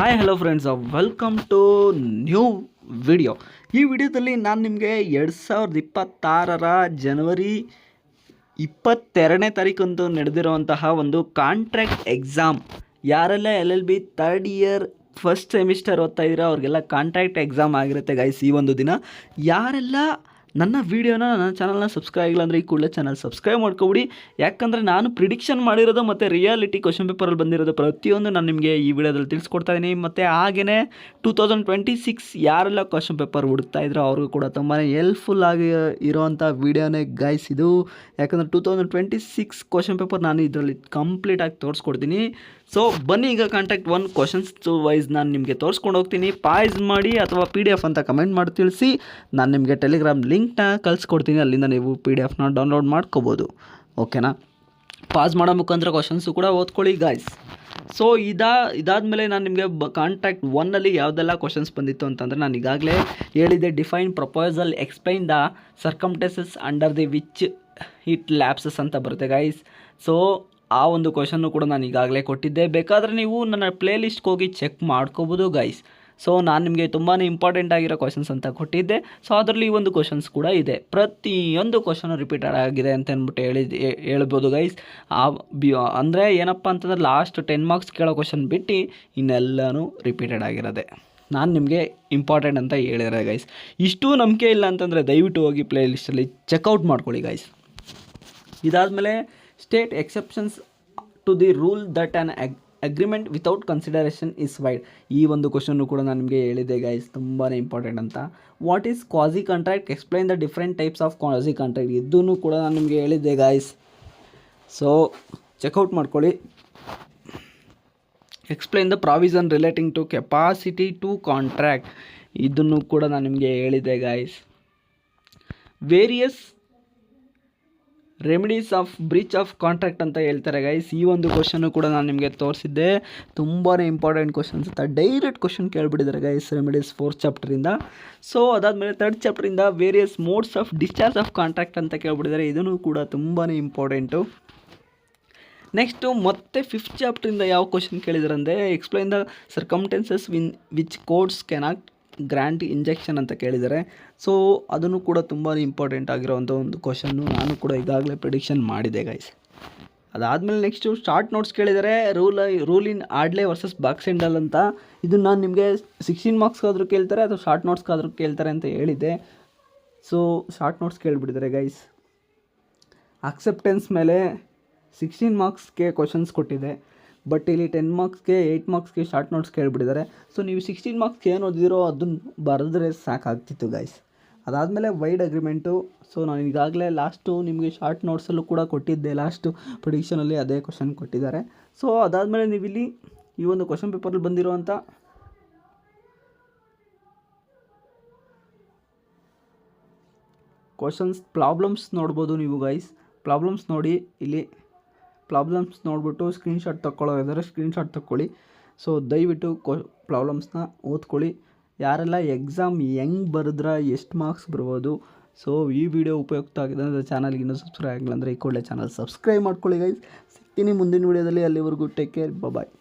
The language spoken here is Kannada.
Hi hello friends, welcome to new video. ಈ ವಿಡಿಯೋದಲ್ಲಿ ನಾನು ನಿಮಗೆ 2026 ಜನವರಿ 22ನೇ ತಾರೀಕಂದು ನಡೆದಿರುವಂತಹ ಒಂದು ಕಾಂಟ್ರಾಕ್ಟ್ ಎಕ್ಸಾಮ್, ಯಾರೆಲ್ಲ LLB third year first semester ಓದ್ತಾ ಇದ್ದೀರಾ ಅವ್ರಿಗೆಲ್ಲ ಕಾಂಟ್ರಾಕ್ಟ್ ಎಕ್ಸಾಮ್ ಆಗಿರುತ್ತೆ ಗೈಸ್. ಈ ಒಂದು ದಿನ ಯಾರೆಲ್ಲ ನನ್ನ ವೀಡಿಯೋನ ನನ್ನ ಚಾನಲ್ನ ಸಬ್ಸ್ಕ್ರೈಬ್ ಆಗಿಲ್ಲ ಅಂದರೆ ಈ ಕೂಡಲೇ ಚಾನಲ್ ಸಬ್ಸ್ಕ್ರೈಬ್ ಮಾಡ್ಕೊಬಿಡಿ. ಯಾಕಂದರೆ ನಾನು ಪ್ರಿಡಿಕ್ಷನ್ ಮಾಡಿರೋದು ಮತ್ತು ರಿಯಾಲಿಟಿ ಕ್ವಶನ್ ಪೇಪರಲ್ಲಿ ಬಂದಿರೋದು ಪ್ರತಿಯೊಂದು ನಾನು ನಿಮಗೆ ಈ ವಿಡಿಯೋದಲ್ಲಿ ತಿಳಿಸ್ಕೊಡ್ತಾ ಇದ್ದೀನಿ. ಮತ್ತು ಹಾಗೆಯೇ 2026 ಯಾರೆಲ್ಲ ಕ್ವಶನ್ ಪೇಪರ್ ಹುಡುಕ್ತಾ ಇದ್ರೋ ಅವ್ರಿಗೂ ಕೂಡ ತುಂಬಾ ಹೆಲ್ಪ್ಫುಲ್ ಆಗಿ ಇರೋವಂಥ ವೀಡಿಯೋನೇ ಗೈಸ್ ಇದು. ಯಾಕಂದರೆ 2026 ಕ್ವಶನ್ ಪೇಪರ್ ನಾನು ಇದರಲ್ಲಿ ಕಂಪ್ಲೀಟಾಗಿ ತೋರಿಸ್ಕೊಡ್ತೀನಿ. ಸೊ ಬನ್ನಿ, ಈಗ ಕಾಂಟ್ಯಾಕ್ಟ್ 1 ಕ್ವಶನ್ಸ್ ವೈಸ್ ನಾನು ನಿಮಗೆ ತೋರಿಸ್ಕೊಂಡು ಹೋಗ್ತೀನಿ. ಪಾಯ್ಸ್ ಮಾಡಿ ಅಥವಾ PDF ಅಂತ ಕಮೆಂಟ್ ಮಾಡಿ ತಿಳಿಸಿ. ನಾನು ನಿಮಗೆ ಟೆಲಿಗ್ರಾಮ್ ಲಿಂಕ್ನ ಕಳಿಸ್ಕೊಡ್ತೀನಿ, ಅಲ್ಲಿಂದ ನೀವು PDF ಡೌನ್ಲೋಡ್ ಮಾಡ್ಕೋಬೋದು. ಓಕೆನಾ? ಪಾಸ್ ಮಾಡೋ ಮುಖಾಂತರ ಕ್ವಶನ್ಸು ಕೂಡ ಓದ್ಕೊಳ್ಳಿ ಗಾಯ್ಸ್. ಸೊ ಇದಾದಮೇಲೆ ನಾನು ನಿಮಗೆ ಕಾಂಟ್ಯಾಕ್ಟ್ 1ಅಲ್ಲಿ ಯಾವುದೆಲ್ಲ ಕ್ವಶನ್ಸ್ ಬಂದಿತ್ತು ಅಂತಂದರೆ, ನಾನು ಈಗಾಗಲೇ ಹೇಳಿದ್ದೆ. Define proposal, explain the circumstances under the which it lapses ಅಂತ ಬರುತ್ತೆ ಗೈಸ್. ಸೊ ಆ ಒಂದು ಕ್ವಶನ್ನು ಕೂಡ ನಾನು ಈಗಾಗಲೇ ಕೊಟ್ಟಿದ್ದೆ. ಬೇಕಾದರೆ ನೀವು ನನ್ನ ಪ್ಲೇ ಲಿಸ್ಟ್ಗೆ ಹೋಗಿ ಚೆಕ್ ಮಾಡ್ಕೋಬೋದು ಗೈಸ್. ಸೊ ನಾನು ನಿಮಗೆ ತುಂಬಾ ಇಂಪಾರ್ಟೆಂಟ್ ಆಗಿರೋ ಕ್ವಶನ್ಸ್ ಅಂತ ಕೊಟ್ಟಿದ್ದೆ. ಸೊ ಅದರಲ್ಲಿ ಈ ಒಂದು ಕ್ವಶನ್ಸ್ ಕೂಡ ಇದೆ. ಪ್ರತಿಯೊಂದು ಕ್ವಶನು ರಿಪೀಟೆಡ್ ಆಗಿದೆ ಅಂತ ಅಂದ್ಬಿಟ್ಟು ಹೇಳ್ಬೋದು ಗೈಸ್. ಅಂದರೆ ಏನಪ್ಪ ಅಂತಂದರೆ ಲಾಸ್ಟ್ 10 ಮಾರ್ಕ್ಸ್ ಕೇಳೋ ಕ್ವಶನ್ ಬಿಟ್ಟು ಇನ್ನೆಲ್ಲನೂ ರಿಪೀಟೆಡ್ ಆಗಿರೋದೆ. ನಾನು ನಿಮಗೆ ಇಂಪಾರ್ಟೆಂಟ್ ಅಂತ ಹೇಳಿದೆ ಗೈಸ್. ಇಷ್ಟು ನಂಬಿಕೆ ಇಲ್ಲ ಅಂತಂದರೆ ದಯವಿಟ್ಟು ಹೋಗಿ ಪ್ಲೇ ಲಿಸ್ಟಲ್ಲಿ ಚೆಕ್ಔಟ್ ಮಾಡ್ಕೊಳ್ಳಿ ಗೈಸ್. ಇದಾದಮೇಲೆ state exceptions to the rule that an agreement without consideration is void. ಈ ಒಂದು ಕ್ವಶನ್ನು ಕೂಡ ನಾನು ನಿಮಗೆ ಹೇಳಿದೆ ಗೈಸ್, ತುಂಬಾ ಇಂಪಾರ್ಟೆಂಟ್ ಅಂತ. What is quasi contract, explain the different types of quasi contract. ಇದನ್ನು ಕೂಡ ನಾನು ನಿಮಗೆ ಹೇಳಿದ್ದೆ ಗೈಸ್. ಸೊ ಚೆಕ್ಔಟ್ ಮಾಡ್ಕೊಳ್ಳಿ. Explain the provision relating to capacity to contract, ಇದನ್ನು ಕೂಡ ನಾನು ನಿಮಗೆ ಹೇಳಿದ್ದೆ guys. Various remedies of breach of contract ಅಂತ ಹೇಳ್ತಾರೆ ಗೈಸ್. ಈ ಒಂದು ಕ್ವಶನ್ನು ಕೂಡ ನಾನು ನಿಮಗೆ ತೋರಿಸಿದ್ದೆ. ತುಂಬಾ ಇಂಪಾರ್ಟೆಂಟ್ ಕ್ವಶನ್ಸ್ ಅಂತ ಡೈರೆಕ್ಟ್ ಕ್ವಶನ್ ಕೇಳಿಬಿಟ್ಟಿದ್ದಾರೆ ಗೈಸ್ ರೆಮಿಡೀಸ್ 4th ಚಾಪ್ಟರಿಂದ. ಸೊ ಅದಾದಮೇಲೆ 3rd ಚಾಪ್ಟರಿಂದ various modes of discharge of contract ಅಂತ ಕೇಳಿಬಿಟ್ಟಿದ್ದಾರೆ. ಇದನ್ನು ಕೂಡ ತುಂಬಾ ಇಂಪಾರ್ಟೆಂಟು. ನೆಕ್ಸ್ಟು ಮತ್ತೆ 5th ಚಾಪ್ಟರಿಂದ ಯಾವ ಕ್ವಶನ್ ಕೇಳಿದ್ದಾರೆ ಅಂದರೆ, explain the circumstances which courts cannot grant injection ಅಂತ ಕೇಳಿದ್ದಾರೆ. ಸೊ ಅದನ್ನು ಕೂಡ ತುಂಬಾ ಇಂಪಾರ್ಟೆಂಟ್ ಆಗಿರೋವಂಥ ಒಂದು ಕ್ವಶನ್ನು, ನಾನು ಕೂಡ ಈಗಾಗಲೇ ಪ್ರಿಡಿಕ್ಷನ್ ಮಾಡಿದೆ ಗೈಸ್. ಅದಾದಮೇಲೆ ನೆಕ್ಸ್ಟು ಶಾರ್ಟ್ ನೋಟ್ಸ್ ಕೇಳಿದ್ದಾರೆ. ರೂಲ್ ಇನ್ ಆಡ್ಲೆ ವರ್ಸಸ್ ಬಾಕ್ಸೆಂಡಲ್ ಅಂತ. ಇದು ನಾನು ನಿಮಗೆ 16 ಮಾರ್ಕ್ಸ್ಗಾದರೂ ಕೇಳ್ತಾರೆ ಅಥವಾ ಶಾರ್ಟ್ ನೋಟ್ಸ್ಗಾದರೂ ಕೇಳ್ತಾರೆ ಅಂತ ಹೇಳಿದ್ದೆ. ಸೊ ಶಾರ್ಟ್ ನೋಟ್ಸ್ ಕೇಳಿಬಿಟ್ಟಿದ್ದಾರೆ ಗೈಸ್. ಅಕ್ಸೆಪ್ಟೆನ್ಸ್ ಮೇಲೆ 16 ಮಾರ್ಕ್ಸ್ಗೆ ಕ್ವಶನ್ಸ್ ಕೊಟ್ಟಿದೆ, ಬಟ್ ಇಲ್ಲಿ 10 ಮಾರ್ಕ್ಸ್ಗೆ 8 ಮಾರ್ಕ್ಸ್ಗೆ ಶಾರ್ಟ್ ನೋಟ್ಸ್ ಕೇಳಿಬಿಟ್ಟಿದ್ದಾರೆ. ಸೊ ನೀವು 16 ಮಾರ್ಕ್ಸ್ಗೆ ಏನು ಓದಿದಿರೋ ಅದನ್ನು ಬರೆದ್ರೆ ಸಾಕಾಗ್ತಿತ್ತು ಗೈಸ್. ಅದಾದಮೇಲೆ ವೈಡ್ ಅಗ್ರಿಮೆಂಟು. ಸೊ ನಾನು ಈಗಾಗಲೇ ಲಾಸ್ಟು ನಿಮಗೆ ಶಾರ್ಟ್ ನೋಟ್ಸಲ್ಲೂ ಕೂಡ ಕೊಟ್ಟಿದ್ದೆ, ಲಾಸ್ಟು ಪ್ರಿಡಿಕ್ಷನಲ್ಲಿ ಅದೇ ಕ್ವಶನ್ ಕೊಟ್ಟಿದ್ದಾರೆ. ಸೊ ಅದಾದಮೇಲೆ ನೀವು ಇಲ್ಲಿ ಈ ಒಂದು ಕ್ವಶನ್ ಪೇಪರಲ್ಲಿ ಬಂದಿರುವಂಥ ಕ್ವಶನ್ಸ್ ಪ್ರಾಬ್ಲಮ್ಸ್ ನೋಡ್ಬೋದು ನೀವು ಗೈಸ್. ಪ್ರಾಬ್ಲಮ್ಸ್ ನೋಡಿ, ಇಲ್ಲಿ ಪ್ರಾಬ್ಲಮ್ಸ್ ನೋಡಿಬಿಟ್ಟು ಸ್ಕ್ರೀನ್ಶಾಟ್ ತೊಗೊಳ್ಳೋದಾದರೆ ಸ್ಕ್ರೀನ್ಶಾಟ್ ತೊಗೊಳ್ಳಿ. ಸೊ ದಯವಿಟ್ಟು ಪ್ರಾಬ್ಲಮ್ಸ್ನ ಓದ್ಕೊಳ್ಳಿ. ಯಾರೆಲ್ಲ ಎಕ್ಸಾಮ್ ಹೆಂಗೆ ಬರೆದ್ರೆ ಎಷ್ಟು ಮಾರ್ಕ್ಸ್ ಬರ್ಬೋದು. ಸೊ ಈ ವಿಡಿಯೋ ಉಪಯುಕ್ತ ಆಗಿದೆ ಅಂದರೆ ಚಾನಲ್ಗೆ ಇನ್ನೂ ಸಬ್ಸ್ಕ್ರೈಬ್ ಆಗಿಲ್ಲ ಅಂದರೆ ಈ ಕೂಡಲೇ ಚಾನಲ್ ಸಬ್ಸ್ಕ್ರೈಬ್ ಮಾಡ್ಕೊಳ್ಳಿ ಗೈಸ್. ಸಿಗ್ತೀನಿ ಮುಂದಿನ ವಿಡಿಯೋದಲ್ಲಿ. ಅಲ್ಲಿವರೆಗೂ ಟೇಕ್ ಕೇರ್, ಬಾಯ್.